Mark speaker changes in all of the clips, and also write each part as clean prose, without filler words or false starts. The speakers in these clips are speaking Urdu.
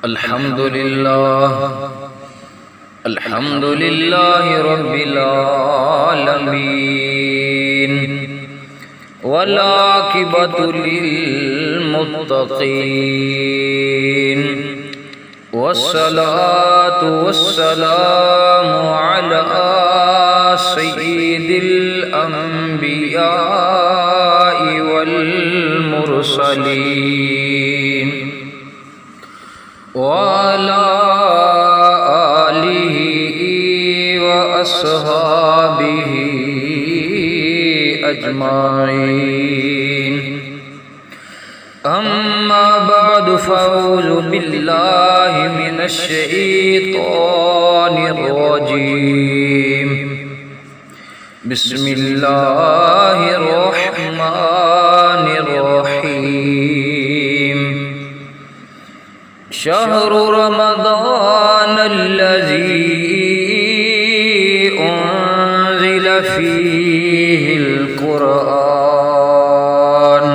Speaker 1: الحمد لله رب العالمين والعاقبة للمتقين والصلاة والسلام على سيد الأنبياء والمرسلين وعلى آله وأصحابه أجمعين أما بعد فأعوذ بالله من الشيطان الرجيم بسم الله الرحمن الرحيم شهر رمضان الذي أنزل فيه القرآن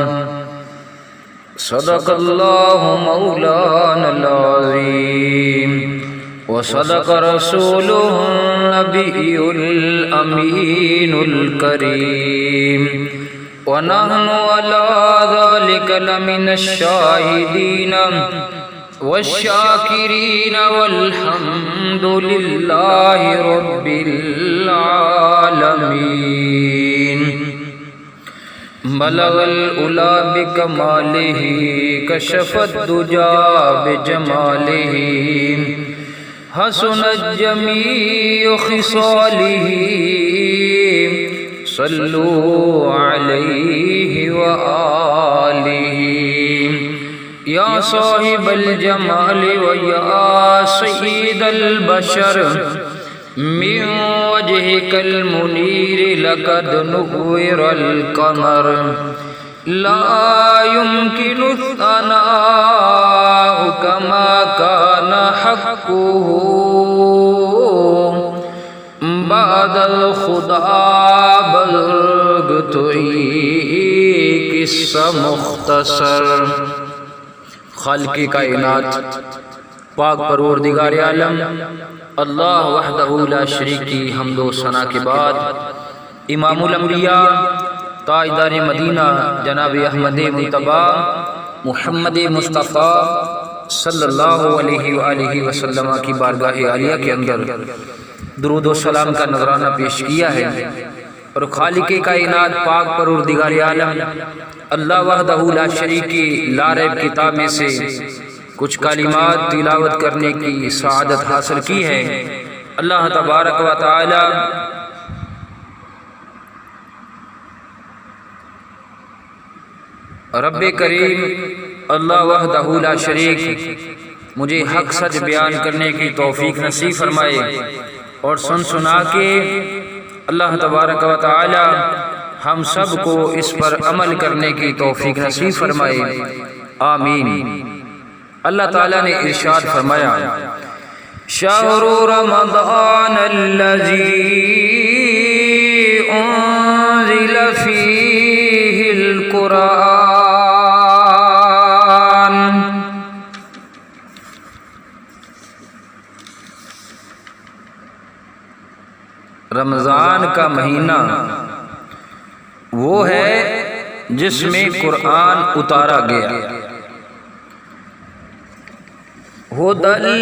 Speaker 1: صدق الله مولانا العظيم وصدق رسوله النبي الأمين الكريم ونحن على ذلك لمن الشاهدين والشاكرين والحمد لله رب العالمين بلغ العلا بكماله كشف الدجى بجماله حسنت جميع خصاله صلوا عليه وآله یا صاحب الجمال ویا سید البشر من وجهك المنیر لقد نور القمر لا يمكن الثناء كما كان حقه بعد الخدا بزرگ توئی قصہ مختصر خالق کائنات پاک پروردگار عالم اللہ وحدہ لا شریک کی حمد و ثنا کے بعد امام الانبیاء تاجدار مدینہ جناب احمد مجتبی محمد مصطفیٰ صلی اللہ علیہ وآلہ وسلم کی بارگاہ عالیہ کے اندر درود و سلام کا نذرانہ پیش کیا ہے، اور خالق کائنات پاک پروردگار عالم اللہ وحدہ لا شریک کی لاریب کتاب میں سے کچھ کلمات تلاوت کرنے کی سعادت حاصل کی ہے۔ اللہ تبارک و تعالی رب کریم اللہ وحدہ لا شریک مجھے حق سچ بیان کرنے کی توفیق نصیب فرمائے، اور سن سنا کے اللہ تبارک و تعالی ہم سب کو اس پر عمل کرنے کی توفیق نصیب فرمائے، آمین۔ اللہ تعالیٰ نے ارشاد فرمایا شہر رمضان الذی انزل فیہ القرآن، رمضان کا مہینہ وہ ہے جس میں قرآن اتارا گیا، ھدی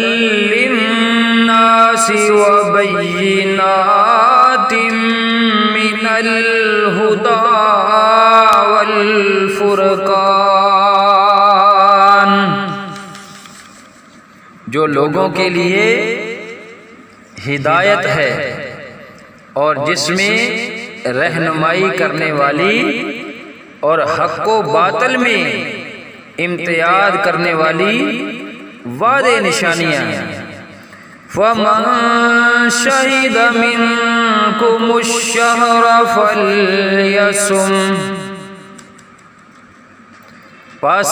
Speaker 1: للناس وبینات من الھدی والفرقان، جو لوگوں کے لیے ہدایت ہے اور جس میں رہنمائی کرنے والی اور حق و باطل میں امتیاز کرنے والی واضح نشانیاں ہیں۔ فَمَن شَهِدَ مِنكُمُ الشَّهْرَ فَلْيَصُمْ، پس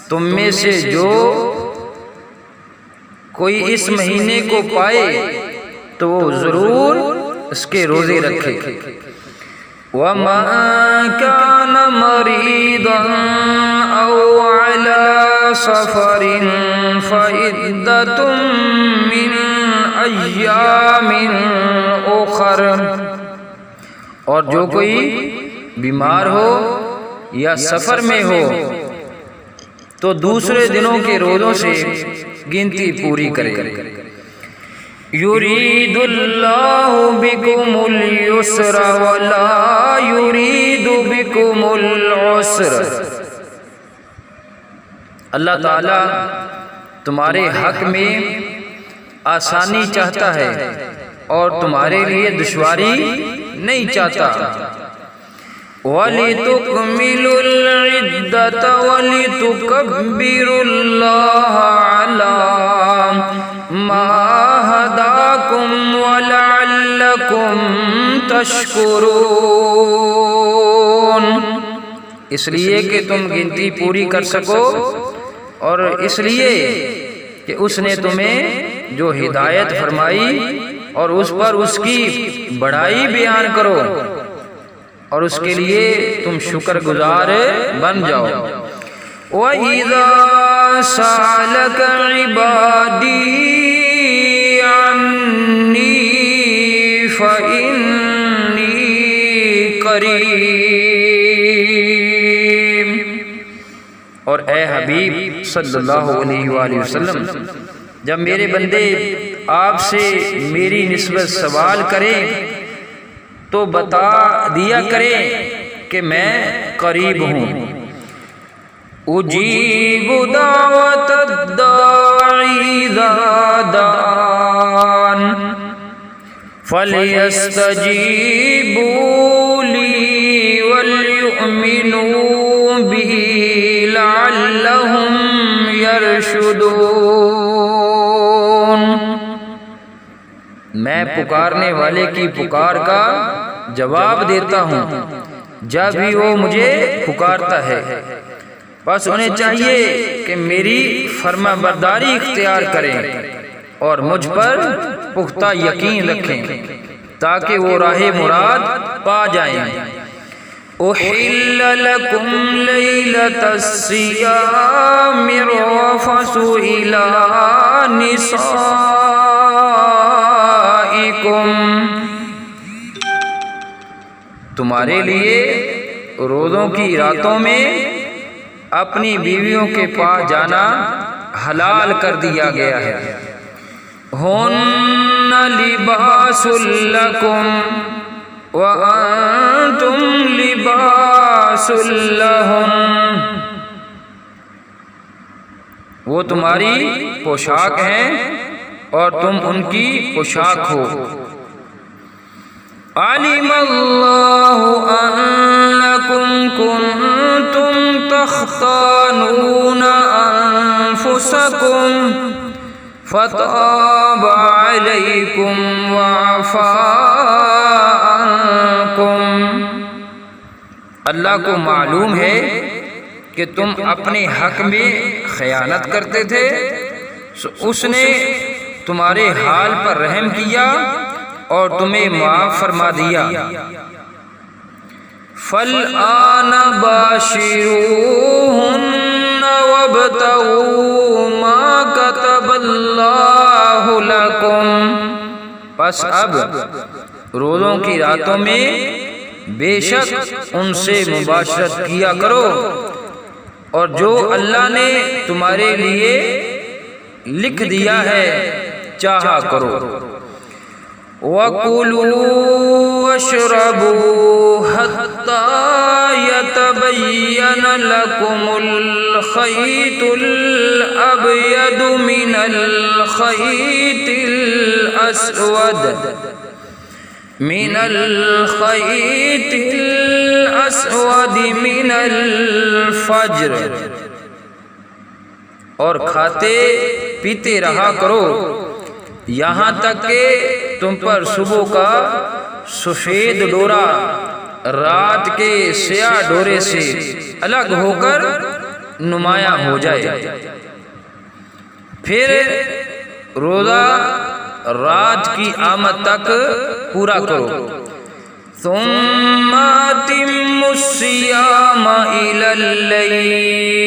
Speaker 1: تم میں سے جو کوئی اس مہینے کو پائے تو وہ ضرور اس کے روزے رکھے۔ وَمَن كَانَ مَرِيضًا أَوْ عَلَى سفر فعدة من ایام اخر، اور جو کوئی بیمار ہو یا سفر میں ہو تو دوسرے دنوں کے روزوں سے گنتی پوری کرے۔ یرید اللہ بکم اليسر ولا یرید بکم العسر، اللہ تعالی تمہارے حق میں آسانی چاہتا ہے اور تمہارے لیے دشواری نہیں چاہتا۔ وَلِتُكْمِلُوا الْعِدَّةَ وَلِتُكَبِّرُوا اللَّهَ عَلَى مَا هَدَاكُمْ وَلَعَلَّكُمْ تَشْكُرُونَ، اس لیے کہ تم گنتی پوری کر سکو، اور اس لیے کہ اس نے تمہیں جو ہدایت فرمائی اور اس پر اس کی بڑائی بیان کرو، اور اس کے لیے تم شکر گزار بن جاؤ۔ وَإِذَا سَأَلَكَ عِبَادِي عَنِّي فَإِنِّي قَرِيبٌ، اور اے حبیب صلی اللہ علیہ وآلہ وسلم، جب میرے بندے آپ سے میری نسبت سوال کریں تو بتا دیا کریں کہ میں قریب ہوں۔ اجیب دعوت الداعی اذا دعان فلیستجیبوا لی ولیؤمنوا بی لعلہم یرشدون، میں پکارنے والے کی پکار کا جواب دیتا ہوں جب بھی وہ مجھے پکارتا ہے، بس انہیں چاہیے کہ میری فرما برداری اختیار کریں اور مجھ پر پختہ یقین رکھیں تاکہ وہ راہ مراد پا جائیں۔ احل لکم لیلۃ الصیام الرفث الی نسائکم، تمہارے لیے روزوں کی راتوں میں اپنی بیویوں کے پاس جانا حلال کر دیا گیا ہے۔ ہن لباس لکم وانتم لباس لہن، وہ تمہاری پوشاک ہیں اور تم ان کی پوشاک ہو۔ علم اللہ انکم کنتم تختانون انفسکم فتاب علیکم وعفا عنکم، اللہ کو معلوم ہے کہ تم اپنے حق میں خیانت کرتے تھے، سو اس نے تمہارے حال پر رحم کیا اور تمہیں معاف فرما دیا۔ فَالْآنَ بَاشِرُوهُنَّ وَابْتَغُوا مَا كَتَبَ اللَّهُ لَكُمْ، پس اب روزوں کی راتوں میں بے شک ان سے مباشرت کیا کرو اور جو اللہ نے تمہارے لیے لکھ دیا ہے چاہا کرو۔ وَكُلُوا وَاشْرَبُوا حَتَّى يَتَبَيَّنَ لَكُمُ الْخَيْطُ الْأَبْيَضُ مِنَ الْخَيْطِ الْأَسْوَدِ مِنَ الْفَجْرِ، اور کھاتے پیتے رہا کرو یہاں تک کہ تم پر صبح کا سفید ڈورا رات کے سیاہ ڈورے سے الگ ہو کر نمایاں ہو جائے، پھر روزہ رات کی آمد تک پورا کرو۔ ثم اتموا الصیام الی اللیل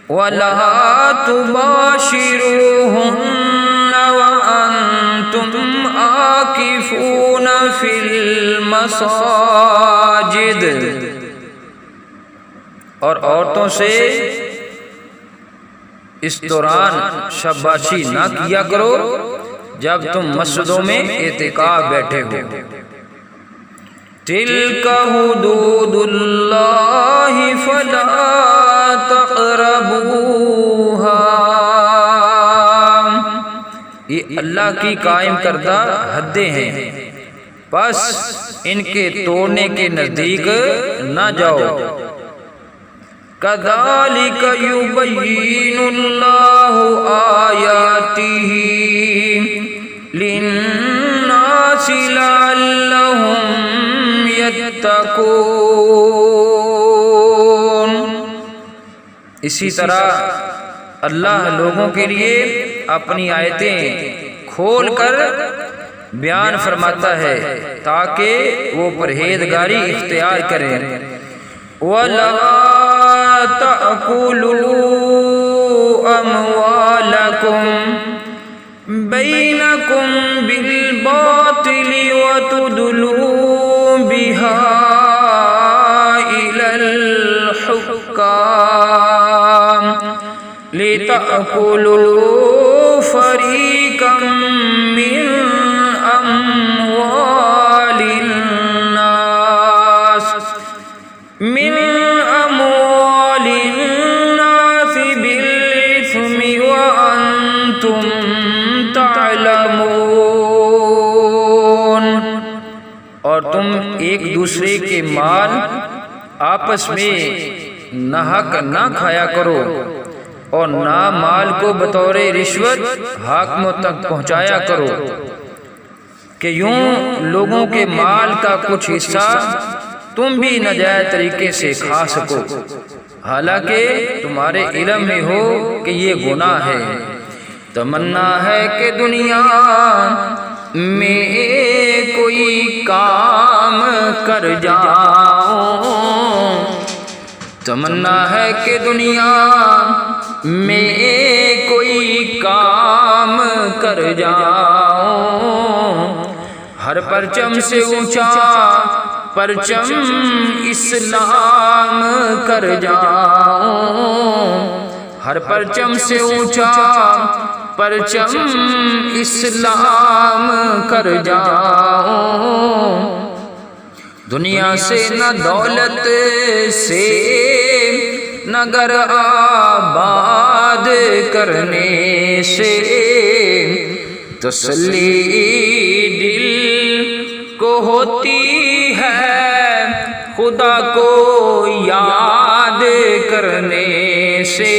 Speaker 1: وَلَا تُبَاشِرُوهُنَّ وَأَنْتُمْ عَاكِفُونَ فِي الْمَسَاجِدِ، اور عورتوں سے اس دوران شاباشی نہ کیا کرو جب تم مسجدوں میں اعتکاف بیٹھے ہو۔ تِلْكَ حُدُودُ اللَّهِ فَلَا تَقْرَبُوهَا، یہ اللہ کی قائم کردہ حدیں ہیں، بس ان کے توڑنے کے نزدیک نہ جاؤ۔ كَذَلِكَ يُبَيِّنُ اللَّهُ آيَاتِهِ لِلنَّاسِ لَعَلَّهُمْ يَتَّقُونَ، اسی طرح اللہ لوگوں کے لیے اپنی آیتیں کھول کر بیان فرماتا ہے تاکہ وہ پرہیزگاری اختیار کریں۔ وَلَا تَأْكُلُوا أَمْوَالَكُمْ بَيْنَكُمْ بِالْبَاطِلِ وَتُدْلُوا بِهَا إِلَى الْحُكَّامِ لِتَأْكُلُوا فَرِيقًا مِّنْ أَمْوَالِ النَّاسِ بِالْإِثْمِ وَأَنْتُمْ تعلمون، اور تم ایک دوسرے کے مال آپس میں ناحق نہ کھایا کرو، اور نہ مال کو بطور رشوت حاکموں تک پہنچایا کرو کہ یوں لوگوں کے مال کا کچھ حصہ تم بھی ناجائز طریقے سے کھا سکو، حالانکہ تمہارے علم میں ہو کہ یہ گناہ ہے۔ تمنا ہے کہ دنیا میں کوئی کام کر جاؤں، تمنا ہے کہ دنیا میں کوئی کام کر جاؤں، ہر پرچم سے اونچا پرچم اسلام کر جاؤں، ہر پرچم سے اونچا پرچم اسلام کر جاؤں۔ دنیا سے نہ دولت سے نہ گھر آباد کرنے سے تسلی دل کو ہوتی ہے، خدا کو یاد کرنے سے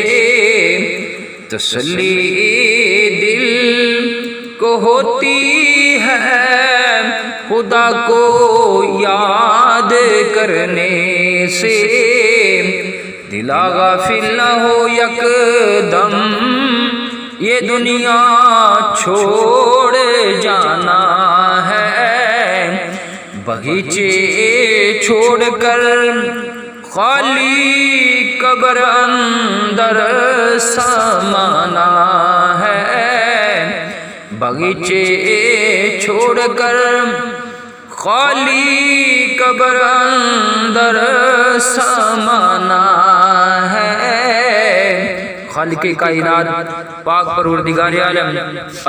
Speaker 1: تسلی دل کو ہوتی ہے، خدا کو یاد کرنے سے۔ دل غافل نہ ہو یک دم یہ دنیا چھوڑ جانا ہے، بغیچے چھوڑ کر خالی قبر اندر سمانا ہے، بغیچے چھوڑ کر خالی قبر اندر سمانا ہے۔ خالق کائنات پاک پروردگار عالم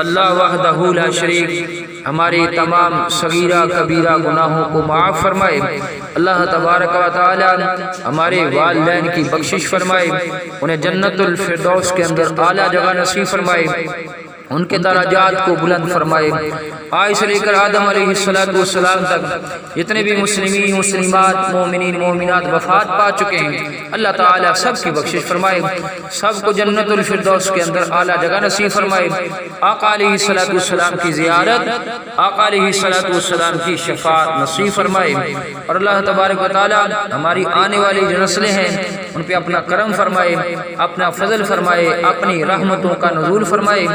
Speaker 1: اللہ وحدہ لا شریک ہمارے تمام صغیرہ کبیرہ گناہوں کو معاف فرمائے۔ اللہ تبارک و تعالی ہمارے والدین کی بخشش فرمائے، انہیں جنت الفردوس کے اندر اعلیٰ جگہ نصیب فرمائے، ان کے درجات کو بلند فرمائے۔ آج سے لے کر آدم علیہ السلام تک جتنے بھی مسلمین مسلمات مومنین مومنات وفات پا چکے ہیں، اللہ تعالیٰ سب کی بخشش فرمائے، سب کو جنت الفردوس کے اندر اعلیٰ جگہ نصیب فرمائے۔ آقا علیہ السلام کی زیارت، آقا علیہ السلام کی شفاعت نصیب فرمائے، اور اللہ تبارک و تعالیٰ ہماری آنے والی جو نسلیں ہیں ان پہ اپنا کرم فرمائے، اپنا فضل فرمائے، اپنی رحمتوں کا نزول فرمائے،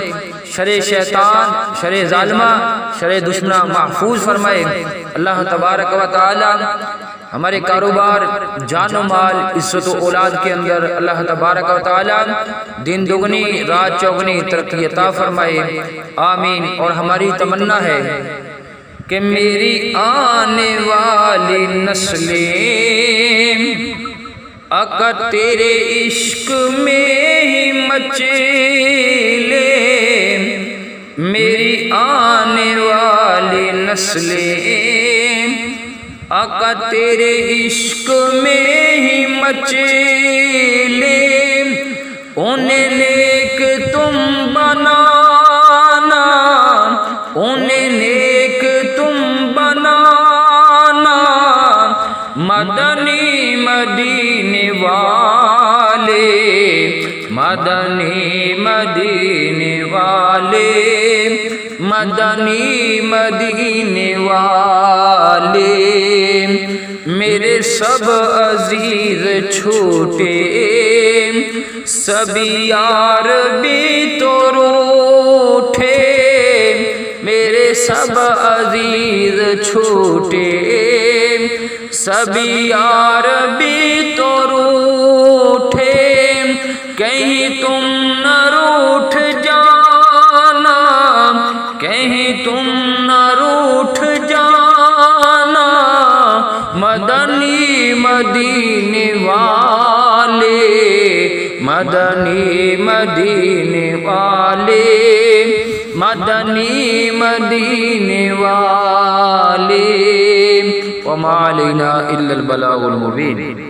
Speaker 1: شر شیطان، شر ظالمہ، شر دشمنہ محفوظ فرمائے۔ اللہ تبارک و تعالی ہمارے کاروبار، جان و مال، عزت و اولاد کے اندر اللہ تبارک و تعالی دن دگنی رات چوگنی ترقی عطا فرمائے، آمین۔ اور ہماری تمنا ہے کہ میری آنے والی نسلیں آقا تیرے عشق میں ہی مچلے، میری آنے والی نسلیں آقا تیرے عشق میں ہی مچلے، انہیں نیک تم بنانا، انہیں نیک تم بنانا، مدنی مدینے والے، مدنی مدینے والے، مدنی مدینے والے، میرے سب عزیز چھوٹے سبھی یار بھی تو روٹھے، میرے سب عزیز چھوٹے سبھی یار بھی تو روٹھے، کہیں تم نہ روٹھ جانا، کہیں تم نہ روٹھ جانا، مدنی مدینے والے، مدنی مدینے والے، مدنی مدینے والے، وما علینا الا البلاغ المبین۔